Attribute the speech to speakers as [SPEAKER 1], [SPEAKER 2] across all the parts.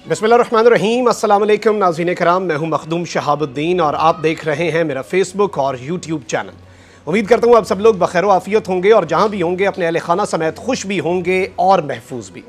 [SPEAKER 1] बिस्मिल्लाहिर्रहमानिर्रहीम। अस्सलाम वालेकुम नाज़रीन कराम, मैं हूं मखदूम शहाबुद्दीन और आप देख रहे हैं मेरा फेसबुक और यूट्यूब चैनल। उम्मीद करता हूं आप सब लोग बखैर आफियत होंगे और जहां भी होंगे अपने अहले खाना समेत खुश भी होंगे और महफूज भी।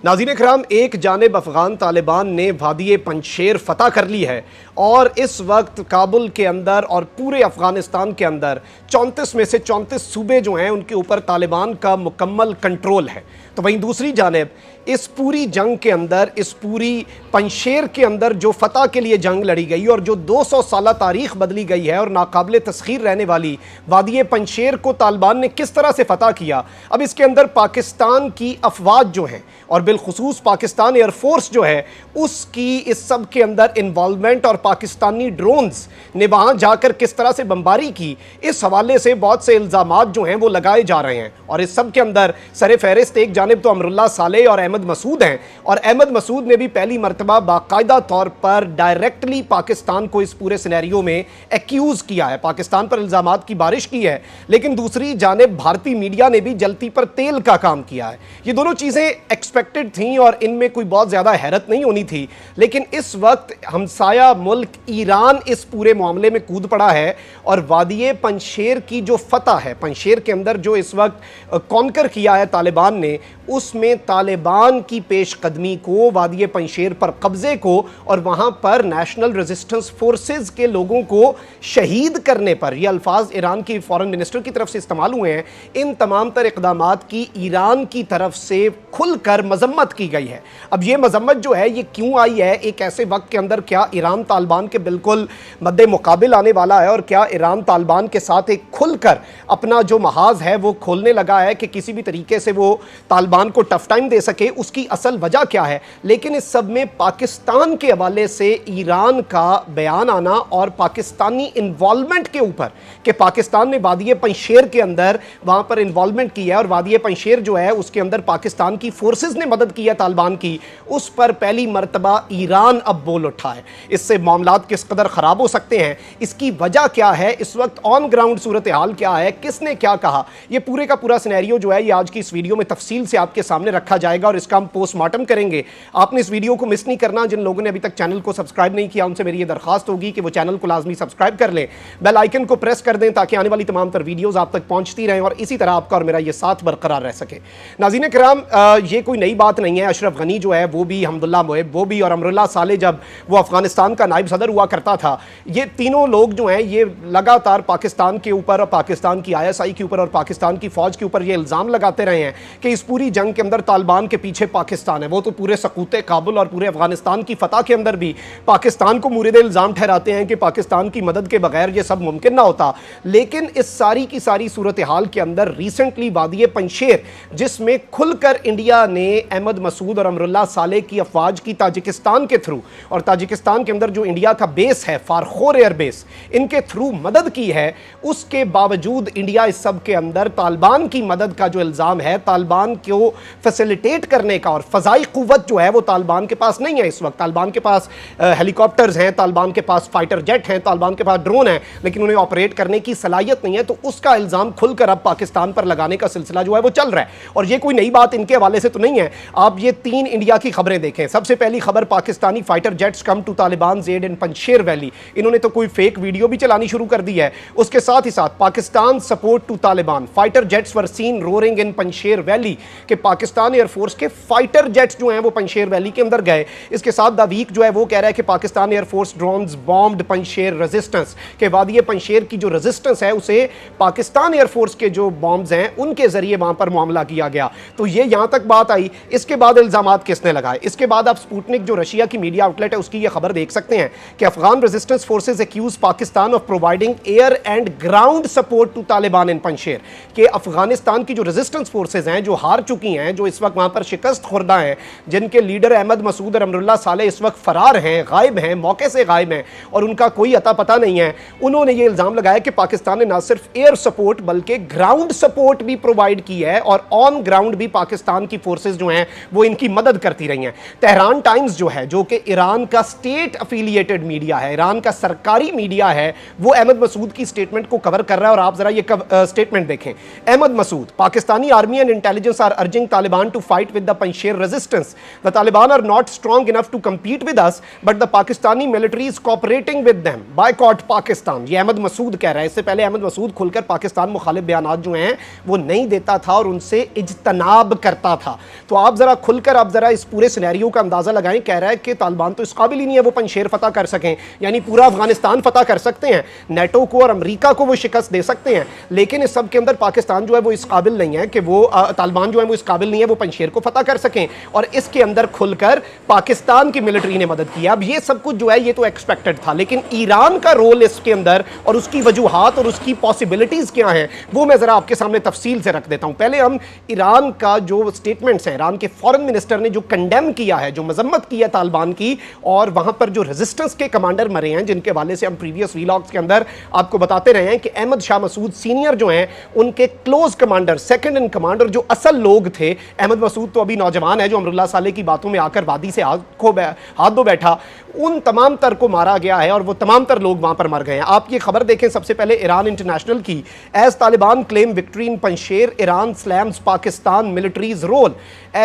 [SPEAKER 1] नाज़रीन कराम, एक जानिब अफ़गान तालिबान ने वादी पंजशेर फ़तह कर ली है और इस वक्त काबुल के अंदर और पूरे अफ़गानिस्तान के अंदर 34 में से 34 सूबे जो हैं उनके ऊपर तालिबान का मुकम्मल कंट्रोल है। तो वहीं दूसरी जानिब इस पूरी जंग के अंदर, इस पूरी पंजशेर के अंदर जो फ़तह के लिए जंग लड़ी गई और जो 200 साल तारीख़ बदली गई है और नाकाबिल तस्खीर रहने वाली वादी पंजशेर को तालिबान ने किस तरह से फ़तह किया, अब इसके अंदर पाकिस्तान की अफवाज जो हैं और बिलखुसूस पाकिस्तान एयरफोर्स जो है उसकी इस सब के अंदर इन्वॉल्वमेंट और पाकिस्तानी ड्रोन्स ने वहाँ जाकर किस तरह से बमबारी की, इस हवाले से बहुत से इल्ज़ामात जो हैं वो लगाए जा रहे हैं। और इस सब के अंदर सर फहरिस्त एक जानिब तो अमरुल्लाह सालेह और अहमद मसूद हैं और अहमद मसूद ने भी पहली मरतबा बाकायदा तौर पर डायरेक्टली पाकिस्तान को इस पूरे सिनेरियो में एक्यूज़ किया है, पाकिस्तान पर इल्ज़ामात की बारिश की है। लेकिन दूसरी जानिब भारतीय मीडिया ने भी जलती पर तेल का काम किया है। ये दोनों चीज़ें एक्सपेक्टेड थी और इनमें कोई बहुत ज़्यादा हैरत नहीं होनी थी, लेकिन इस वक्त हमसाया मुल्क ईरान इस पूरे मामले में कूद पड़ा है और वादी पंजशेर की जो फतह है, पंजशेर के अंदर जो इस वक्त कॉन्कर किया है तालिबान ने, उसमें तालिबान की पेशकदमी को, वादी पंजशेर पर कब्जे को और वहाँ पर नेशनल रेजिस्टेंस फोर्सेस के लोगों को शहीद करने पर, यह अल्फाज ईरान की फॉरेन मिनिस्टर की तरफ से इस्तेमाल हुए हैं, इन तमाम तर इक़दामात की ईरान की तरफ से खुलकर मजम्मत की गई है। अब ये मजम्मत जो है ये क्यों आई है एक ऐसे वक्त के अंदर? क्या ईरान तालिबान के बिल्कुल मद्दे मुकाबिल आने वाला है और क्या ईरान तालिबान के साथ एक खुलकर अपना जो महाज है वो खोलने लगा है कि किसी भी तरीके से वो तालिबान को टफ टाइम दे सके? उसकी असल वजह क्या है? लेकिन इस सब में पाकिस्तान के हवाले से ईरान का बयान आना और पाकिस्तानी इन्वॉल्वमेंट के ऊपर कि पाकिस्तान ने वादी पंजशेर के अंदर वहां पर इन्वॉल्वमेंट की है और वादी पंजशेर जो है उसके अंदर पाकिस्तान की फोर्सेस ने मदद की है तालिबान की, उस पर पहली मरतबा ईरान अब बोल उठा है। इससे मामलात किस कदर ख़राब हो सकते हैं, इसकी वजह क्या है, इस वक्त ऑन ग्राउंड सूरत हाल क्या है, किसने क्या कहा, यह पूरे का पूरा सिनेरियो जो है ये आज की इस वीडियो में तफसील से आपके सामने रखा जाएगा और इसका हम पोस्टमार्टम करेंगे। आपने इस वीडियो को मिस नहीं करना। जिन लोगों ने अभी तक चैनल को सब्सक्राइब नहीं किया उनसे मेरी ये दरखास्त होगी कि वो चैनल को लाजमी सब्सक्राइब कर लें, बेल आइकन को प्रेस कर दें ताकि आने वाली तमाम तर वीडियोज़ आप तक पहुँचती रहें और इसी तरह आपका और मेरा ये साथ बरकरार रह सके। नाज़रीन किराम, ये कोई नई बात नहीं है। अशरफ गनी जो है वो भी, हमदुल्ला मोएब वो भी और अमरुल्लाह सालेह जब वो अफगानिस्तान का नायब सदर हुआ करता था, ये तीनों लोग जो हैं ये लगातार पाकिस्तान के ऊपर और पाकिस्तान की ISI के ऊपर और पाकिस्तान की फ़ौज के ऊपर ये इल्ज़ाम लगाते रहे हैं कि इस पूरी जंग के अंदर तालिबान के पीछे पाकिस्तान है। वो तो पूरे सकूत काबुल और पूरे अफगानिस्तान की फतह के अंदर भी पाकिस्तान को मुरीद इल्ज़ाम ठहराते हैं कि पाकिस्तान की मदद के बगैर ये सब मुमकिन ना होता। लेकिन इस सारी की सारी सूरत हाल के अंदर रिसेंटली वादी पंजशेर, जिसमें खुलकर इंडिया ने अहमद मसूद और अमरुल्लाह सालेह की अफवाज की ताजिकिस्तान के थ्रू और ताजिकिस्तान के अंदर जो इंडिया का बेस है फारखोर एयर बेस, इनके थ्रू मदद की है, उसके बावजूद इंडिया इस सब के अंदर तालिबान की मदद का जो इल्ज़ाम है, तालिबान को फैसिलिटेट करने का, और फ़ज़ाई क़ुव्वत जो है वो तालिबान के पास नहीं है इस वक्त। तालिबान के पास हेलीकॉप्टर्स हैं, तालिबान के पास फाइटर जेट हैं, तालिबान के पास ड्रोन है, लेकिन उन्हें ऑपरेट करने की सलाहियत नहीं है। तो उसका इल्ज़ाम खुलकर अब पाकिस्तान पर लगाने का सिलसिला जो है वो चल रहा है और ये कोई नई बात इनके हवाले से तो नहीं है। आप ये 3 इंडिया की खबरें देखें। सबसे पहली खबर, Pakistani fighter jets come to Taliban aid in Panjshir valley. इन्होंने तो कोई फेक वीडियो भी चलानी शुरू कर दी है। उसके साथ ही साथ Pakistan support to Taliban, fighter jets were seen roaring in Panjshir valley, कि पाकिस्तान एयरफोर्स के फाइटर जेट्स जो हैं वो पंजशेर वैली के अंदर गए। इसके साथ द वीक जो है वो कह रहा है कि Pakistan air force drones bombed Panjshir resistance, के वादी पंजशेर की जो रेजिस्टेंस है उसे पाकिस्तान एयरफोर्स के जो बॉम्ब्स हैं उनके जरिए वहां पर मामला किया गया। तो ये यहां तक बात आई। इसके बाद इल्जामात किसने लगाए? इसके बाद आप स्पुतनिक जो रशिया की मीडिया आउटलेट है उसकी ये खबर देख सकते हैं कि Afghan resistance forces accuse Pakistan of providing air and ground support to Taliban in Panjshir, कि अफगानिस्तान की जो रेजिस्टेंस फोर्सेज हैं जो हार चुकी हैं, जो इस वक्त वहां पर शिकस्त खुर्दा हैं, जिनके लीडर अहमद मसूद और अमरुल्लाह सालेह इस वक्त फरार हैं, गायब हैं, मौके से गायब हैं और उनका कोई अता पता नहीं है, उन्होंने ये इल्ज़ाम लगाया कि पाकिस्तान ने न सिर्फ एयर सपोर्ट बल्कि ग्राउंड सपोर्ट भी प्रोवाइड की है और ऑन ग्राउंड भी पाकिस्तान की फोर्सेज जो हैं हैं वो इनकी मदद करती रही हैं। तेहरान टाइम्स जो है, जो कि ईरान का स्टेट अफिलिएटेड मीडिया है, ईरान का सरकारी मीडिया है, वो अहमद मसूद की स्टेटमेंट को कवर कर रहा है। और आप जरा ये स्टेटमेंट देखें। Ahmad Masood, Pakistani army and intelligence are urging Taliban to fight with the Panjshir resistance. The Taliban are not strong enough to compete with us, but the Pakistani military is cooperating with them. Boycott Pakistan. ये अहमद मसूद कह रहा है। इससे पहले अहमद मसूद खुलकर पाकिस्तान मुखालिफ बयानात जो हैं वो नहीं देता था और उनसे इज्तनाब करता था। तो आप जरा खुलकर आप जरा इस पूरे सिनेरियो का अंदाजा लगाएं। कह रहा है कि तालिबान तो इस काबिल ही नहीं है वो पंशेर फतह कर सकें, यानी पूरा अफगानिस्तान फतह कर सकते हैं, नेटो को और अमेरिका को वो शिकस्त दे सकते हैं, लेकिन इस सब के अंदर पाकिस्तान जो है वो इस काबिल नहीं है कि वो तालिबान जो है वो इस काबिल नहीं है वो पंशेर को फतह कर सकें। और इसके अंदर खुलकर पाकिस्तान की मिलिट्री ने मदद की। अब ये सब कुछ जो है ये तो एक्सपेक्टेड था, लेकिन ईरान का रोल इसके अंदर और उसकी वजूहात और उसकी पॉसिबिलिटीज क्या हैं वो मैं जरा आपके सामने तफसील से रख देता हूं। पहले हम ईरान का जो स्टेटमेंट्स हैं, ईरान के फॉरेन मिनिस्टर ने जो कंडेम किया है, जो मजम्मत की है तालिबान की, और वहां पर जो रेजिस्टेंस के कमांडर मरे हैं जिनके हवाले से हम प्रीवियस वीलॉग्स के अंदर आपको बताते रहे हैं कि अहमद शाह मसूद सीनियर जो हैं उनके close commander, second in commander जो असल लोग थे, अहमद मसूद तो अभी नौजवान है जो अमरुल्लाह साले की बातों में आकर वादी से हाथ धो बैठा, उन तमाम तर को मारा गया है और वो तमाम तर लोग वहां पर मर गए हैं। आप ये खबर देखें सबसे पहले ईरान इंटरनेशनल की। As Taliban claim victory in Panjshir, Iran slams Pakistan military's role.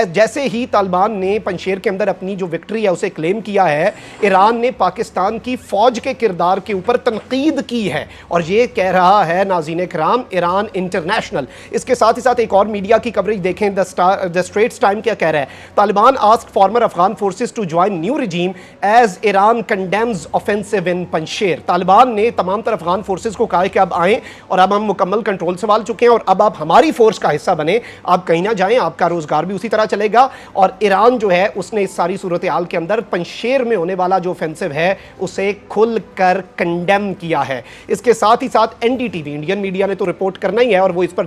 [SPEAKER 1] जैसे ही तालिबान ने पंशेर के अंदर अपनी जो विक्ट्री है उसे क्लेम किया है, ईरान ने पाकिस्तान की फौज के किरदार के ऊपर तनकीद की है। और ये कह रहा है नाज़रीन कराम ईरान इंटरनेशनल। इसके साथ ही साथ एक और मीडिया की कवरेज देखें, द स्ट्रेट्स टाइम क्या कह रहा है। Taliban asked former Afghan forces to join new regime as Iran condemns offensive in Panjshir. Taliban ने तमाम तरह अफगान फोर्सेस को कहा कि अब आएं और अब हम मुकम्मल कंट्रोल संभाल चुके हैं और अब आप हमारी फोर्स का हिस्सा बने, आप कहीं ना जाएं, आपका रोजगार भी उसी तरह चलेगा। और ईरान जो है उसने इस सारी सूरत हाल के अंदर पंशेर में होने वाला जो ऑफेंसिव है उसे खुलकर कंडेम किया है। इसके साथ ही साथ एनडीटीवी, इंडियन मीडिया ने तो रिपोर्ट करना ही है और वो इस पर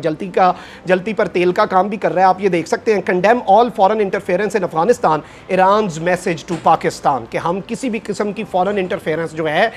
[SPEAKER 1] जल्दी पर तेल का काम भी कर रहा है। आप ये देख सकते हैं, condemn all foreign interference in Afghanistan, Iran's message to Pakistan, कि हम किसी भी किस्म की फॉरेन इंटरफेरेंस जो है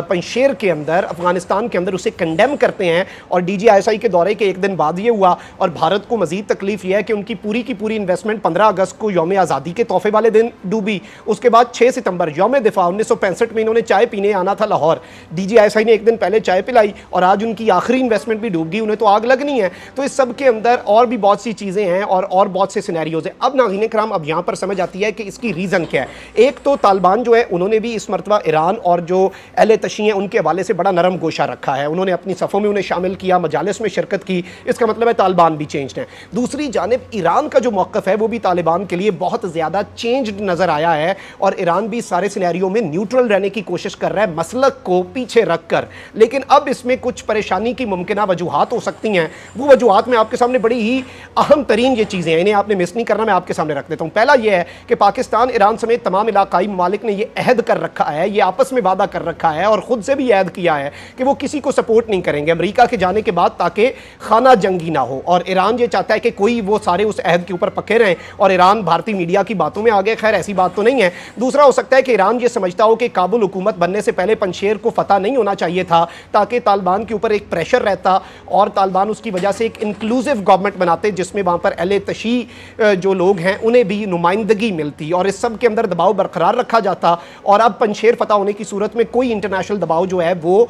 [SPEAKER 1] पंशेर के अंदर, अफगानिस्तान के अंदर, उसे कंडेम करते हैं। और DGISI के दौरे के एक दिन बाद ये हुआ और भारत को मजीद तकलीफ यह है कि उनकी पूरी की पूरी इन्वेस्टमेंट 15 अगस्त को यौम आज़ादी के तोहफे वाले दिन डूबी। उसके बाद 6 सितंबर यौम दिफा 1965 में इन्होंने चाय पीने आना था लाहौर, DGISI ने एक दिन पहले चाय पिलाई और आज उनकी आखिरी इन्वेस्टमेंट भी डूब गई, उन्हें तो आग लगनी है। तो इस सब के अंदर और भी बहुत सी चीज़ें हैं और बहुत से सिनेरियोज हैं। अब नाज़रीन कराम अब यहाँ पर समझ आती है कि इसकी रीज़न क्या है। एक तो तालिबान जो है उन्होंने भी इस मरतबा ईरान और जो अहले तशी हैं उनके हवाले से बड़ा नरम गोशा रखा है, उन्होंने अपनी सफ़ों में उन्हें शामिल किया, मजालिस में शिरकत की। इसका मतलब है तालिबान भी चेंज्ड है। दूसरी जानिब ईरान का जो मौक़िफ़ है वो भी तालिबान के लिए बहुत ज़्यादा चेंज्ड नज़र आया है और ईरान भी सारे सिनेरियो में न्यूट्रल रहने की कोशिश कर रहा है, मसलक को पीछे रख कर। लेकिन अब इसमें कुछ परेशानी की मुमकिना वजूहात हो सकती हैं। वो वजूहात में आपके सामने बड़ी ही अहम तरीन ये चीज़ें हैं, इन्हें आपने मिस नहीं करना, मैं आपके सामने रख देता हूँ। पहला यह है कि पाकिस्तान, ईरान समेत तमाम इलाकाई ममालिक ने यह अहद कर रखा है, ये आपस में वादा कर रखा है और ख़ुद से भी अहद किया है कि वो किसी को सपोर्ट नहीं करेंगे अमेरिका के जाने के बाद, ताकि खाना जंगी ना हो। और ईरान ये चाहता है कि कोई वो सारे उस अहद के ऊपर पक्के रहें और ईरान भारतीय मीडिया की बातों में आ गए। खैर ऐसी बात तो नहीं है। दूसरा हो सकता है कि ईरान ये समझता हो कि काबुल हुकूमत बनने से पहले पंशेर को फतह नहीं होना चाहिए था, ताकि तालिबान के ऊपर एक प्रेशर रहता और तालिबान उसकी वजह से एक इंक्लूसिव गवर्नमेंट बनाते जिसमें वहाँ पर अहले तशी जो लोग हैं उन्हें भी नुमाइंदगी मिलती और इस सब के अंदर दबाव बरकरार रखा जाता। और अब पंशेर फतह होने की सूरत में कोई इंटरनेशनल दबाव जो है वो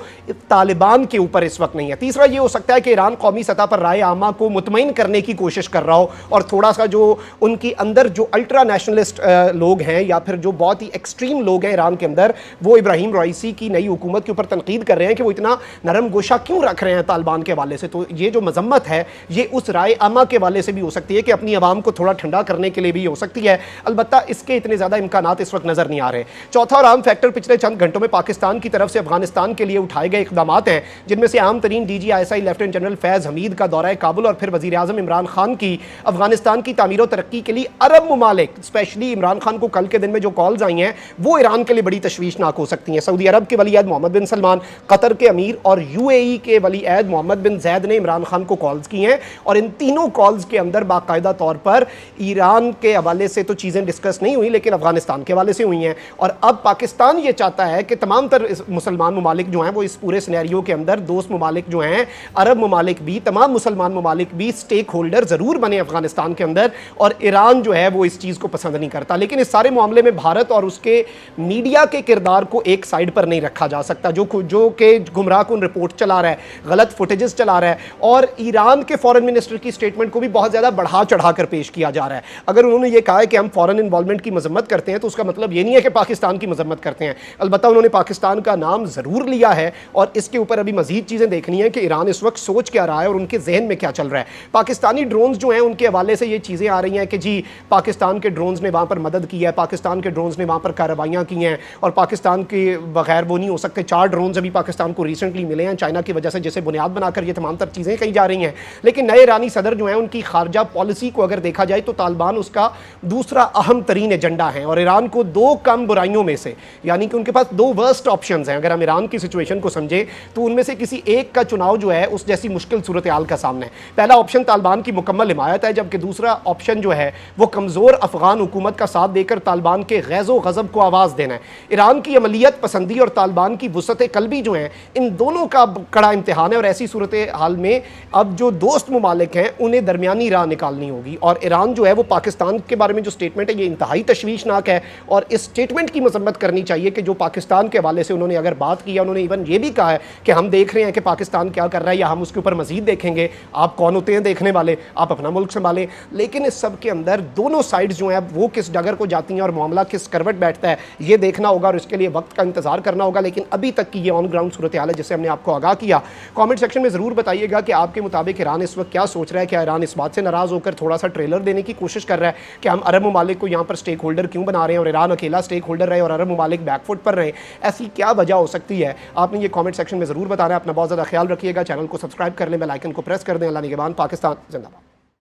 [SPEAKER 1] तालिबान के ऊपर इस वक्त नहीं है। तीसरा ये हो सकता है कि ईरान कौमी सतह पर राय आमा को मुतमईन करने की कोशिश कर रहा हो और थोड़ा सा जो उनकी अंदर जो अल्ट्रा नेशनलिस्ट लोग हैं या फिर जो बहुत ही एक्सट्रीम लोग हैं ईरान के अंदर, वो इब्राहिम रईसी की नई हुकूमत के ऊपर तनकीद कर रहे हैं कि वो इतना नरम गोशा क्यों रख रहे हैं तालिबान के हवाले से। तो ये जो मजम्मत है ये उस राय आमा के हवाले से भी हो सकती है कि अपनी आवाम को थोड़ा ठंडा करने के लिए भी हो सकती है। अलबत्ता इसके इतने ज़्यादा इम्कानात इस वक्त नज़र नहीं आ रहे। चौथा और आम फैक्टर पिछले चंद घंटों में पाकिस्तान की तरफ से अफगानिस्तान के लिए उठाए गए इकदाम हैं, जिनमें से आम तरीन DGISI लेफ्टिनेंट जनरल फैज़ हमीद का दौरा काबुल और फिर वज़ीर आज़म इमरान खान की अफगानिस्तान की तामीर और तरक्की के लिए अरब ममालिक, स्पेशली इमरान खान को कल के दिन में जो कॉल्स आई हैं वो ईरान के लिए बड़ी तशवीशनाक हो सकती हैं। सऊदी अरब के वली अहद मोहम्मद बिन सलमान, कतर के अमीर और UAE के वली अहद मोहम्मद बिन जैद ने इमरान खान को कॉल्स की हैं और इन तीनों कॉल्स के अंदर बाकायदा तौर पर ईरान के हवाले से तो चीज़ें डिस्कस नहीं हुई लेकिन अफगानिस्तान के हवाले से हुई हैं। और अब पाकिस्तान ये चाहता है कि तमाम तर मुसलमान ममालिक जो हैं वो इस पूरे सिनेरियो के अंदर, दोस्त ममालिक जो हैं, अरब ममालिक भी, तमाम मुसलमान ममालिक भी स्टेक होल्डर ज़रूर बने अफगानिस्तान के अंदर, और ईरान जो है वो इस चीज़ को पसंद नहीं करता। लेकिन इस सारे मामले में भारत और उसके मीडिया के किरदार को एक साइड पर नहीं रखा जा सकता, जो कि गुमराहकुन रिपोर्ट चला रहा है, गलत फुटेजेस चला रहा है और ईरान के फॉरेन मिनिस्टर की स्टेटमेंट को भी बहुत ज़्यादा बढ़ा चढ़ाकर पेश किया जा रहा है। अगर उन्होंने ये कहा है कि हम फॉरेन इन्वॉल्वमेंट की मजम्मत करते हैं तो उसका मतलब ये नहीं है कि पाकिस्तान की मजम्मत करते हैं। अलबत्ता उन्होंने पाकिस्तान का नाम ज़रूर लिया है और इसके ऊपर अभी मजीद चीज़ें देखनी है कि ईरान इस वक्त सोच क्या रहा है और उनके जहन में क्या चल रहा है। पाकिस्तानी ड्रोन्स जो हैं उनके हवाले से ये चीज़ें आ रही हैं कि जी पाकिस्तान के ड्रोन्स ने वहाँ पर मदद की है, पाकिस्तान के ड्रोन्स ने वहाँ पर कार्रवाइयाँ की हैं और पाकिस्तान के बगैर वो नहीं हो सकते। 4 ड्रोन्स अभी पाकिस्तान को रिसेंटली मिले हैं चाइना की वजह से, जिसे बुनियाद बनाकर ये तमाम तर चीज़ें कही जा रही हैं। लेकिन नए ईरानी सदर जो हैं उनकी खारजा पॉलिसी को अगर देखा जाए तो तालिबान उसका दूसरा अहम तरीन एजेंडा है और ईरान को 2 कम बुराइयों में से, यानी कि उनके पास 2 वर्स्ट ऑप्शंस हैं। अगर हम ईरान की सिचुएशन को समझे तो उनमें से किसी एक का चुनाव जो है उस जैसी मुश्किल सूरत हाल का सामने है। पहला ऑप्शन तालिबान की मुकम्मल हिमायत है, जबकि दूसरा ऑप्शन जो है वो कमज़ोर अफगान हुकूमत का साथ देकर तालिबान के गैज़ो गज़ब को आवाज़ देना है। ईरान की अमलियत पसंदी और तालिबान की वुसअत क़ल्बी जो हैं, इन दोनों का कड़ा इम्तिहान है और ऐसी सूरत हाल में अब जो दोस्त मुमालिक हैं उन्हें दरमियानी राह निकालनी होगी। और ईरान जो है वो पाकिस्तान के बारे में जो स्टेटमेंट है ये इंतहाई तशवीशनाक है और इस स्टेटमेंट की मजम्मत करनी चाहिए कि जो पाकिस्तान के हवाले से उन्होंने अगर बात की है, उन्होंने इवन ये भी कहा है कि हम देख रहे हैं कि पाकिस्तान क्या कर रहा है या हम उसके ऊपर मजीद देखेंगे। आप कौन होते हैं देखने वाले, आप अपना मुल्क संभालें। लेकिन इस सब के अंदर दोनों साइड्स जो हैं वो किस डगर को जाती हैं और मामला किस करवट बैठता है ये देखना होगा और इसके लिए वक्त का इंतजार करना होगा। लेकिन अभी तक की ये ऑन ग्राउंड सूरत हाल है जिससे हमने आपको आगाह किया। कमेंट सेक्शन में ज़रूर बताइएगा कि आपके मुताबिक ईरान इस वक्त क्या सोच रहा है। क्या ईरान इस बात से नाराज़ होकर थोड़ा सा ट्रेलर देने की कोशिश कर रहा है कि हम अरब ममालिक को यहाँ पर स्टेक होल्डर क्यों बना रहे हैं और ईरान अकेला स्टेक होल्डर रहे और अरब ममालिक बैकफुट पर रहे? ऐसी क्या वजह हो सकती है? आपने ये कमेंट सेक्शन में ज़रूर बताना है। अपना बहुत ज़्यादा ख्याल रखिएगा। चैनल को सब्सक्राइब कर लें, बेल आइकन को प्रेस कर दें। अल्लाह निगहबान। पाकिस्तान जिंदाबाद।